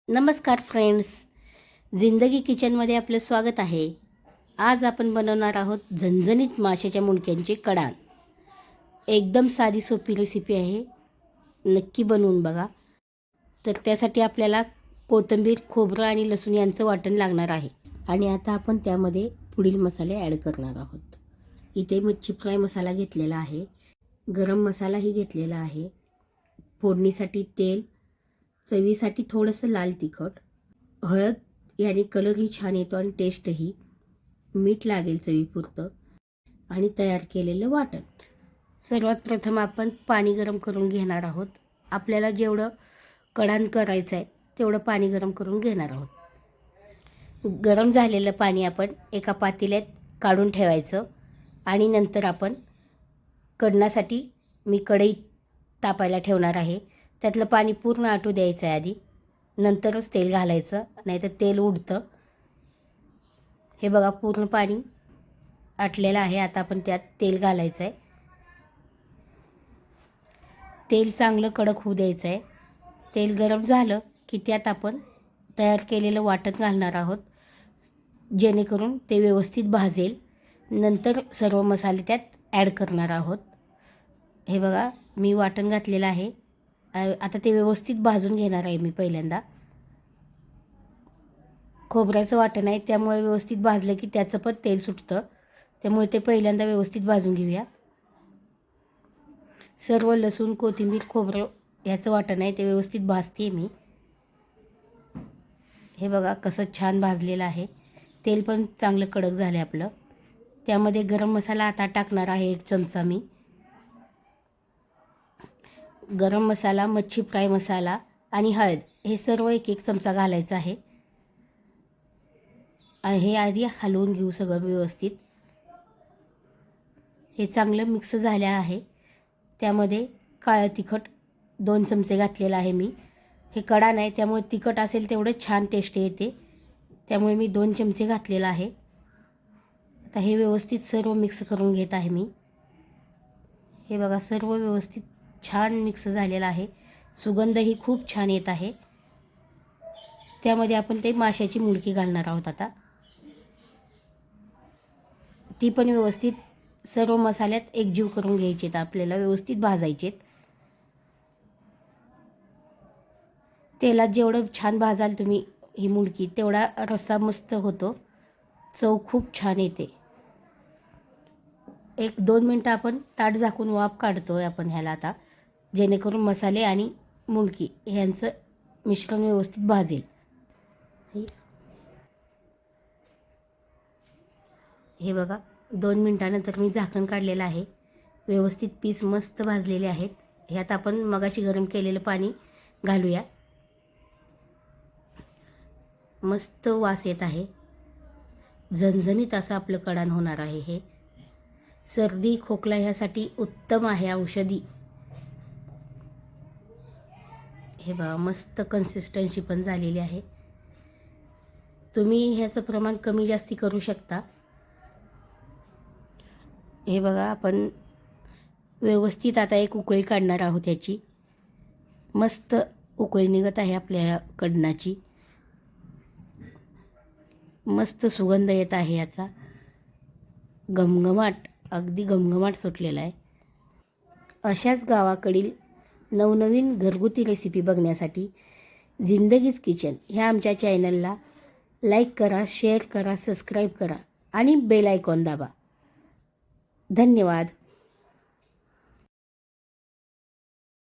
नमस्कार फ्रेंड्स, जिंदगी किचनमध्ये आपलं स्वागत आहे. आज आपण बनवणार आहोत झणझणीत माशाच्या मुंडक्यांचे कडाण. एकदम साधी सोपी रेसिपी आहे, नक्की बनवून बघा. तर त्यासाठी आपल्याला कोथिंबीर, खोबरं आणि लसूण यांचं वाटण लागणार आहे. आणि आता आपण त्यामध्ये पुढील मसाले ॲड करणार आहोत. इथे मच्छी फ्राय मसाला घेतलेला आहे, गरम मसालाही घेतलेला आहे, फोडणीसाठी तेल, चवीसाठी थोडंसं लाल तिखट, हळद, याने कलरही छान येतो आणि टेस्टही, मीठ लागेल चवीपुरतं आणि तयार केलेलं वाटण. सर्वात प्रथम आपण पाणी गरम करून घेणार आहोत. आपल्याला जेवढं कढाण करायचं आहे तेवढं पाणी गरम करून घेणार आहोत. गरम झालेलं पाणी आपण एका पातेल्यात काढून ठेवायचं आणि नंतर आपण कडण्यासाठी मी कढई तापायला ठेवणार आहे. त्यातलं पाणी पूर्ण आटू द्यायचं आहे आधी, नंतरच तेल घालायचं, नाहीतर तेल उडतं. हे बघा, पूर्ण पाणी आटलेलं आहे. आता आपण त्यात तेल घालायचं आहे. तेल चांगलं कडक होऊ द्यायचं आहे. तेल गरम झालं की त्यात आपण तयार केलेलं वाटण घालणार आहोत, जेणेकरून ते व्यवस्थित भाजेल. नंतर सर्व मसाले त्यात ॲड करणार आहोत. हे बघा, मी वाटण घातलेलं आहे. आता ते व्यवस्थित भाजून घेणार आहे मी. पहिल्यांदा खोबऱ्याचं वाटण आहे, त्यामुळे व्यवस्थित भाजलं की त्याचं पण तेल सुटतं, त्यामुळे ते पहिल्यांदा व्यवस्थित भाजून घेऊया. सर्व लसूण, कोथिंबीर, खोबरं ह्याचं वाटण आहे, ते व्यवस्थित भाजते मी. हे बघा कसं छान भाजलेलं आहे. तेल पण चांगलं कडक झालं आपलं. त्यामध्ये गरम मसाला आता टाकणार आहे 1 चमचा मी. गरम मसाला, मच्छी फ्राय मसाला आणि हळद हे सर्व 1 चमचा घालायचं आहे. आणि हे आधी हलवून घेऊ सगळं व्यवस्थित. हे चांगलं मिक्स झालं आहे. त्यामध्ये काळं तिखट 2 चमचे घातलेलं आहे मी. हे कढाण आहे, त्यामुळे तिखट असेल तेवढं छान टेस्ट येते, त्यामुळे मी 2 चमचे घातलेलं आहे. आता हे व्यवस्थित सर्व मिक्स करून घेत आहे मी. हे बघा, सर्व व्यवस्थित छान मिक्स झालेलं आहे. सुगंधही खूप छान येत आहे. त्यामध्ये आपण ते माशाची मुंडकी घालणार आहोत. आता ती पण व्यवस्थित सर्व मसाल्यात एकजीव करून घ्यायचे आहेत, आपल्याला व्यवस्थित भाजायचे आहेत. तेलात जेवढं छान भाजाल तुम्ही ही मुंडकी, तेवढा रस्सा मस्त होतो, चव खूप छान येते. 1-2 मिनटं आपण ताट झाकून वाफ काढतोय आपण ह्याला आता, जेणेकरून मसाले आणि मुंडकी ह्यांचं मिश्रण व्यवस्थित भाजेल. हे बघा, 2 मिनटानंतर मी झाकण काढलेलं आहे. व्यवस्थित पीस मस्त भाजलेले आहेत. ह्यात आपण मगाशी गरम केलेलं पाणी घालूया. मस्त वास येत आहे. झणझणीत असं आपलं कढाण होणार आहे. हे सर्दी खोकला ह्यासाठी उत्तम आहे, औषधी. हे बघा, मस्त कन्सिस्टन्सी पण झालेली आहे. तुम्ही ह्याचं प्रमाण कमी जास्ती करू शकता. हे बघा, आपण व्यवस्थित आता एक उकळी काढणार आहोत ह्याची. मस्त उकळी निघत आहे आपल्या कढणाची. मस्त सुगंध येत आहे याचा. घमघमाट, अगदी घमघमाट सुटलेला आहे. अशाच गावाकडील नवनवीन घरगुती रेसिपी बघण्यासाठी जिंदगीज किचन ह्या आमच्या चॅनलला लाईक करा, शेअर करा, सबस्क्राईब करा आणि बेल आयकॉन दाबा. धन्यवाद.